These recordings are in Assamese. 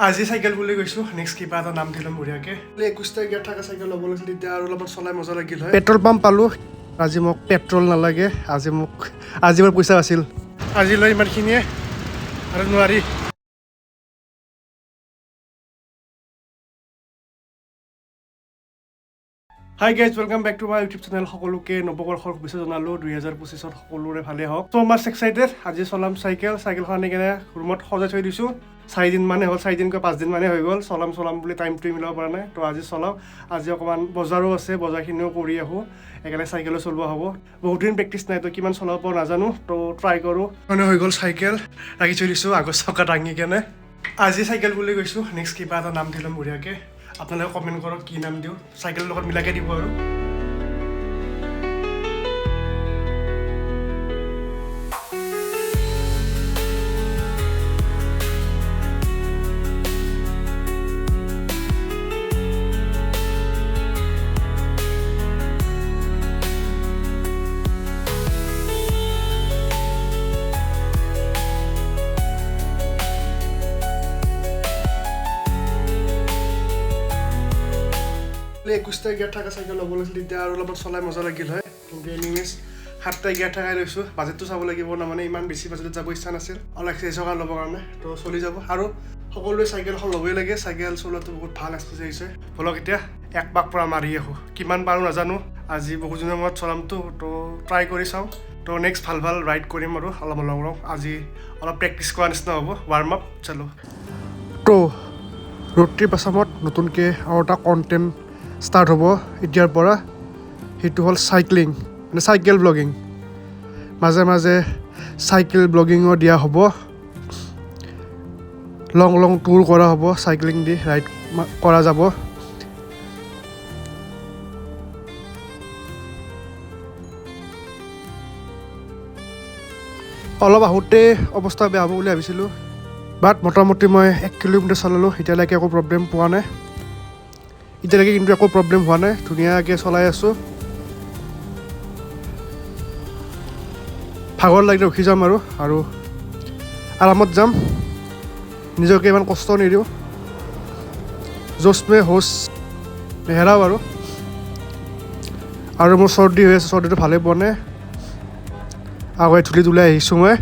আজি চাইকেল বুলি গৈছোঁ নেক্সট কিবা এটা নাম দিলোঁ বঢ়িয়াকৈ 21 গিয়াৰ থকা চাইকেল ল'ব লাগিছিল তেতিয়া আৰু অলপমান চলাই মজা লাগিল হয় পেট্ৰল পাম্প পালোঁ আজি মোক পেট্ৰল নালাগে আজি মোৰ পইচা আছিল আজিলৈ ইমানখিনিয়ে আৰু নোৱাৰি hi guys welcome back to my YouTube channel সকলোকে নৱবৰ্ষৰ শুভেচ্ছা জনালোঁ 2025 সকলোৰে ভালেই হওক চ' মাছ এক্সাইটেড আজি চলাম চাইকেলখন আনি কেনে ৰুমত সজাই থৈ দিছোঁ 4 দিন মানে হ'ল 4 দিনকৈ 5 দিন মানে হৈ গ'ল চলাম বুলি টাইমটো মিলাব পৰা নাই তো আজি চলাওঁ আজি অকণমান বজাৰো আছে বজাৰখিনিও কৰি আহোঁ একেলগে চাইকেলো চলোৱা হ'ব বহুত দিন প্ৰেক্টিচ নাই তো কিমান চলাব পাৰোঁ নাজানো তো ট্ৰাই কৰোঁ মানে হৈ গ'ল চাইকেল ৰাখি থৈ দিছোঁ আগৰ চকা দাঙি কেনে আজি চাইকেল বুলি গৈছোঁ নেক্সট কিবা এটা নাম দিলোঁ বঢ়িয়াকৈ আপোনালোকে কমেণ্ট কৰক কি নাম দিওঁ চাইকেলৰ লগত মিলাকৈ দিব আৰু একুশটা গিয়াৰ থকা চাইকেল ল'ব লাগিছিল তেতিয়া আৰু অলপমান চলাই মজা লাগিল হয় কিন্তু এনিৱেজ 7টা গিয়াৰ থাকাই লৈছোঁ বাজেটটো চাব লাগিব মানে ইমান বেছি বাজেটত যাব ইচ্ছা নাছিল অলপ এক্সাৰচাইজৰ কাৰণে ল'বৰ কাৰণে তো চলি যাব আৰু সকলোৱে চাইকেলখন ল'বই লাগে চাইকেল চলোৱাটো বহুত ভাল এক্সাৰচাইজ হয় বলক এতিয়া এক পাক পৰা মাৰি আহোঁ কিমান পাৰোঁ নাজানো আজি বহুত দিনৰ মূৰত চলামতো তো ট্ৰাই কৰি চাওঁ তো নেক্সট ভাল ৰাইড কৰিম আৰু অলপ লং আজি অলপ প্ৰেক্টিচ কৰা নিচিনা হ'ব ৱাৰ্ম আপ চলো তো ৰোড ট্ৰিপ আছামত নতুনকৈ আৰু এটা কণ্টেণ্ট ষ্টাৰ্ট হ'ব এতিয়াৰ পৰা সেইটো হ'ল চাইক্লিং মানে চাইকেল ব্লগিং মাজে মাজে চাইকেল ব্লগিঙো দিয়া হ'ব লং টুৰ কৰা হ'ব চাইক্লিং দি ৰাইড কৰা যাব অলপ আহোঁতে অৱস্থা বেয়া হ'ব বুলি ভাবিছিলোঁ বাট মোটামুটি মই 1 কিলোমিটাৰ চলালোঁ এতিয়ালৈকে একো প্ৰব্লেম পোৱা নাই এতিয়ালৈকে কিন্তু একো প্ৰব্লেম হোৱা নাই ধুনীয়াকৈ চলাই আছোঁ ভাগৰ লাগিলে ৰখি যাম আৰু আৰামত যাম নিজকে ইমান কষ্ট নিদিওঁ জোচ মে হোচ নেহেৰাওঁ আৰু মোৰ চৰ্দি হৈ আছে চৰ্দিটো ভালে পোৱা নাই আগুৱাই ধূলি ওলাই আহিছোঁ মই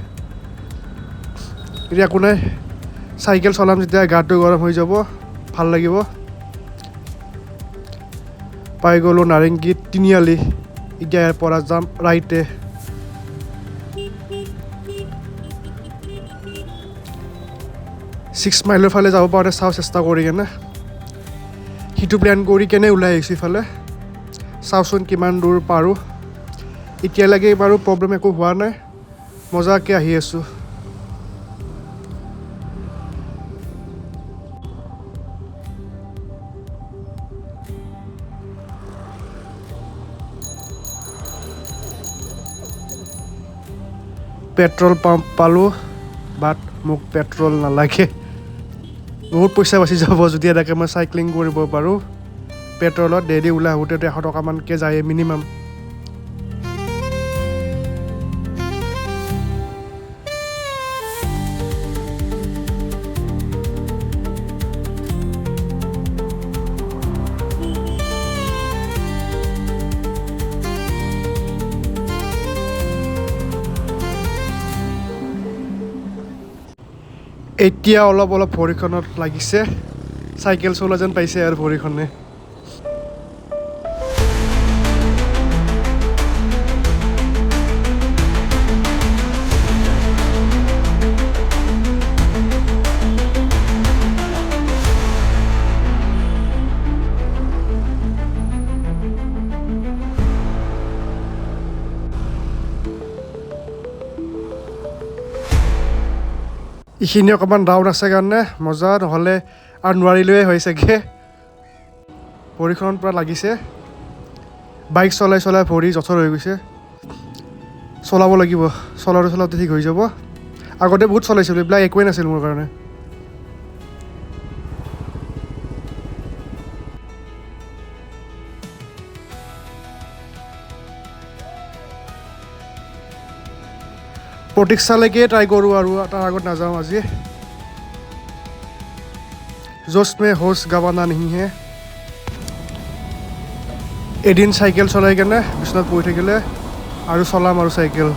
এতিয়া একো নাই চাইকেল চলাম যেতিয়া গাটো গৰম হৈ যাব ভাল লাগিব পাই গ'লোঁ নাৰেংগী তিনিআলি এতিয়া ইয়াৰ পৰা যাম ৰাইটে 6 মাইলৰ ফালে যাব পাৰে চাওঁ চেষ্টা কৰি কেনে সিটো প্লেন কৰি কেনে ওলাই আহিছোঁ ইফালে চাওঁচোন কিমান দূৰ পাৰোঁ এতিয়ালৈকে বাৰু প্ৰব্লেম একো হোৱা নাই মজাকৈ আহি আছোঁ পেট্ৰল পাম্প পালোঁ বাট মোক পেট্ৰল নালাগে বহুত পইচা বাচি যাব যদি এনেকৈ মই চাইক্লিং কৰিব পাৰোঁ পেট্ৰলত ডেইলি ওলাই আহোঁতে 100 টকামানকৈ যায় মিনিমাম এতিয়া অলপ ভৰিখনত লাগিছে চাইকেল চলোৱা যেন পাইছে আৰু ভৰিখনে এইখিনি অকণমান ডাউন আছে কাৰণে মজা নহ'লে আৰু নোৱাৰিলোৱে হৈ চাগে ভৰিখনত পূৰা লাগিছে বাইক চলাই ভৰি জঠৰ হৈ গৈছে চলাব লাগিব চলাওঁতে ঠিক হৈ যাব আগতে বহুত চলাইছিলোঁ এইবিলাক একোৱেই নাছিল মোৰ কাৰণে প্ৰতীক্ষালৈকে ট্ৰাই কৰোঁ আৰু তাৰ আগত নাযাওঁ আজি जोश में होश गवाना नहीं है এদিন চাইকেল চলাই কেনে বিচনাত পৰি থাকিলে আৰু চলাম আৰু চাইকেল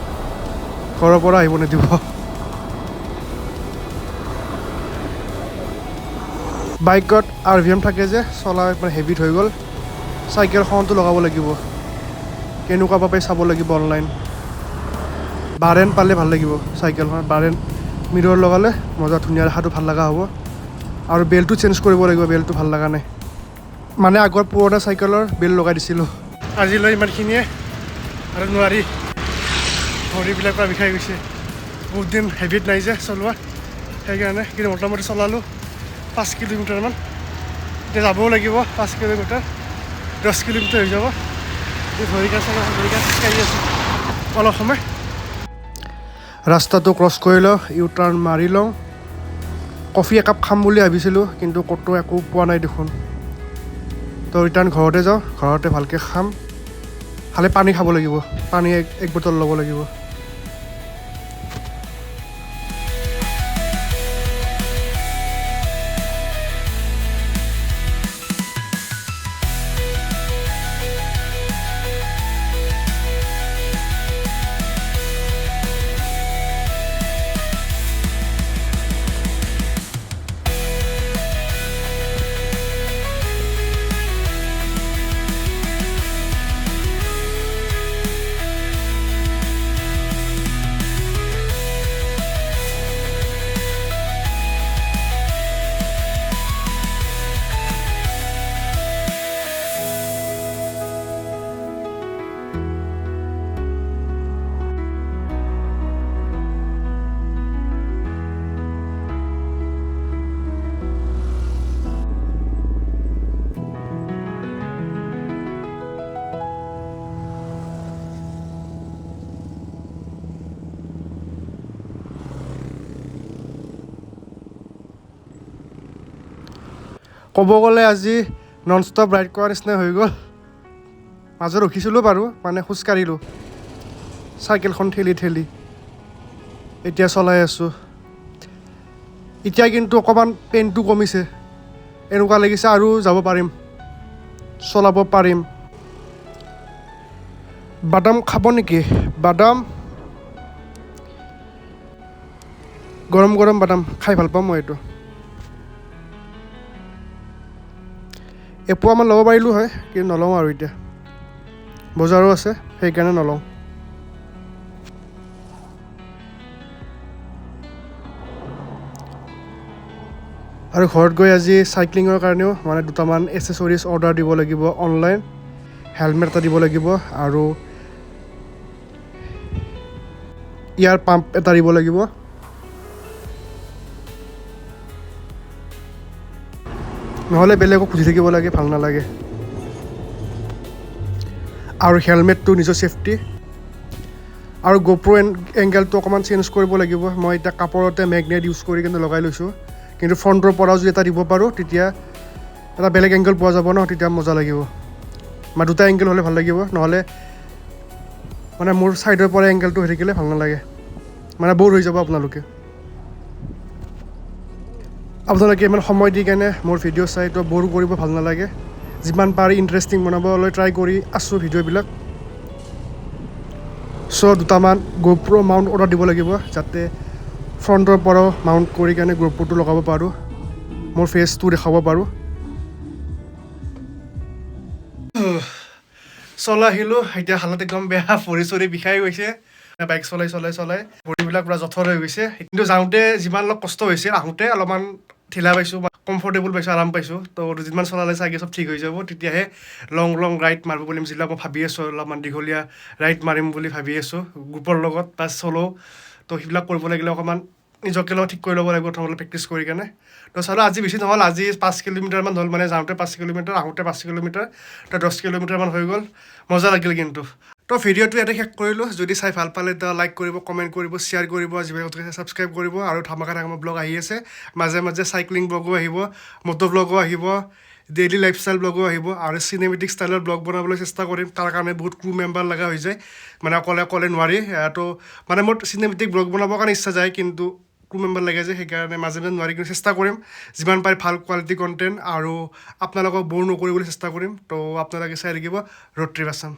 ঘৰৰ পৰা আহিব নিদিব বাইকত RVM থাকে যে চলা মানে হেভিট হৈ গ'ল চাইকেলখনটো লগাব লাগিব কেনেকুৱা পাবে চাব লাগিব অনলাইন বাৰেন পালে ভাল লাগিব চাইকেলখন বাৰেন মিৰৰ লগালে মজা ধুনীয়া দেখাটো ভাল লগা হ'ব আৰু বেলটো চেঞ্জ কৰিব লাগিব বেলটো ভাল লগা নাই মানে আগৰ পুৰণা চাইকেলৰ বেল লগাই দিছিলোঁ আজিলৈ ইমানখিনিয়ে আৰু নোৱাৰি ভৰিবিলাক পৰা বিষাই গৈছে বহুত দিন হেভিট নাই যে চলোৱা সেইকাৰণে কিন্তু মোটামুটি চলালোঁ 5 কিলোমিটাৰমান এতিয়া যাবও লাগিব 5 কিলোমিটাৰ 10 কিলোমিটাৰ হৈ যাব ভৰিকা খোজকাঢ়ি আছোঁ অলপ সময় ৰাস্তাটো ক্ৰছ কৰি লওঁ ইউ টাৰ্ণ মাৰি লওঁ কফি একাপ খাম বুলি ভাবিছিলোঁ কিন্তু ক'তো একো পোৱা নাই দেখোন তো ৰিটাৰ্ণ ঘৰতে যাওঁ ঘৰতে ভালকৈ খাম খালি পানী খাব লাগিব পানী এক বটল ল'ব লাগিব ক'ব গ'লে আজি নন ষ্টপ ৰাইড কৰাৰ নিচিনা হৈ গ'ল মাজত ৰখিছিলোঁ বাৰু মানে খোজকাঢ়িলোঁ চাইকেলখন ঠেলি ঠেলি এতিয়া চলাই আছোঁ এতিয়া কিন্তু অকণমান পেইনটো কমিছে এনেকুৱা লাগিছে আৰু যাব পাৰিম চলাব পাৰিম বাদাম খাব নেকি বাদাম গৰম গৰম বাদাম খাই ভাল পাওঁ মই এইটো এপোৱামান ল'ব পাৰিলোঁ হয় কিন্তু নলওঁ আৰু এতিয়া বজাৰো আছে সেইকাৰণে নলওঁ আৰু ঘৰত গৈ আজি চাইক্লিঙৰ কাৰণেও মানে দুটামান এচেছৰিজ অৰ্ডাৰ দিব লাগিব অনলাইন হেলমেট এটা দিব লাগিব আৰু ইয়াৰ পাম্প এটা দিব লাগিব নহ'লে বেলেগক খুজি থাকিব লাগে ভাল নালাগে আৰু হেলমেটটো নিজৰ চেফটি আৰু গোপ্ৰ এংগেলটো অকণমান চেঞ্জ কৰিব লাগিব মই এতিয়া কাপোৰতে মেগনেট ইউজ কৰি কিনে লগাই লৈছোঁ কিন্তু ফ্ৰণ্টৰ পৰাও যদি এটা দিব পাৰোঁ তেতিয়া এটা বেলেগ এংগেল পোৱা যাব ন তেতিয়া মজা লাগিব মানে দুটা এংগেল হ'লে ভাল লাগিব নহ'লে মানে মোৰ ছাইডৰ পৰা এংগেলটো হৈ থাকিলে ভাল নালাগে মানে ব'ৰ হৈ যাব আপোনালোকে ইমান সময় দি কেনে মোৰ ভিডিঅ' চাই তো ব'ৰ কৰিব ভাল নালাগে যিমান পাৰি ইণ্টাৰেষ্টিং বনাবলৈ ট্ৰাই কৰি আছোঁ ভিডিঅ'বিলাক চ' দুটামান গোপ্ৰ মাউণ্ট অৰ্ডাৰ দিব লাগিব যাতে ফ্ৰণ্টৰ পৰাও মাউণ্ট কৰি কেনে গোপ্ৰটো লগাব পাৰোঁ মোৰ ফেচটো দেখাব পাৰোঁ চলাই আহিলোঁ এতিয়া হালত একদম বেয়া ভৰি চৰি বিষাই গৈছে বাইক চলাই ভৰিবিলাক পূৰা জঠৰ হৈ গৈছে কিন্তু যাওঁতে যিমান অলপ কষ্ট হৈছে আহোঁতে অলপমান ঢিলা পাইছোঁ কমফৰ্টেবল পাইছোঁ আৰাম পাইছোঁ তো যিমান চলালে চাগে চব ঠিক হৈ যাব তেতিয়াহে লং ৰাইড মাৰিব পাৰিম যিবিলাক মই ভাবি আছোঁ অলপমান দীঘলীয়া ৰাইড মাৰিম বুলি ভাবি আছোঁ গ্ৰুপৰ লগত বা চলো তো সেইবিলাক কৰিব লাগিলে অকণমান নিজকে লগত ঠিক কৰি ল'ব লাগিব প্ৰথমতে প্ৰেক্টিচ কৰি কেনে তো চালোঁ আজি বেছি নহ'ল আজি 5 কিলোমিটাৰমান হ'ল মানে যাওঁতে 5 কিলোমিটাৰ আহোঁতে 5 কিলোমিটাৰ তো 10 কিলোমিটাৰমান হৈ গ'ল মজা লাগিল কিন্তু তো ভিডিঅ'টো ইয়াতে শেষ কৰিলোঁ যদি চাই ভাল পালে তো লাইক কৰিব কমেণ্ট কৰিব শ্বেয়াৰ কৰিব যিবিলাক ছাবস্ক্ৰাইব কৰিব আৰু ধামাকা ব্লগ আহি আছে মাজে মাজে চাইক্লিং ব্লগো আহিব মটোভ্লগো আহিব ডেইলি লাইফষ্টাইল ব্লগো আহিব আৰু চিনেমেটিক ষ্টাইলৰ ব্লগ বনাবলৈ চেষ্টা কৰিম তাৰ কাৰণে বহুত ক্ৰু মেম্বাৰ লগা হৈ যায় মানে অকলে নোৱাৰি তো মানে মোৰ চিনেমেটিক ব্লগ বনাবৰ কাৰণে ইচ্ছা যায় কিন্তু ক্ৰু মেম্বাৰ লাগে যে সেইকাৰণে মাজে মাজে নোৱাৰি, কিন্তু চেষ্টা কৰিম যিমান পাৰি ভাল কোৱালিটি কণ্টেণ্ট আৰু আপোনালোকক ব'ৰ নকৰিবলৈ চেষ্টা কৰিম। তো আপোনালোকে চাই থাকিব ৰোড ট্ৰিপ আছাম।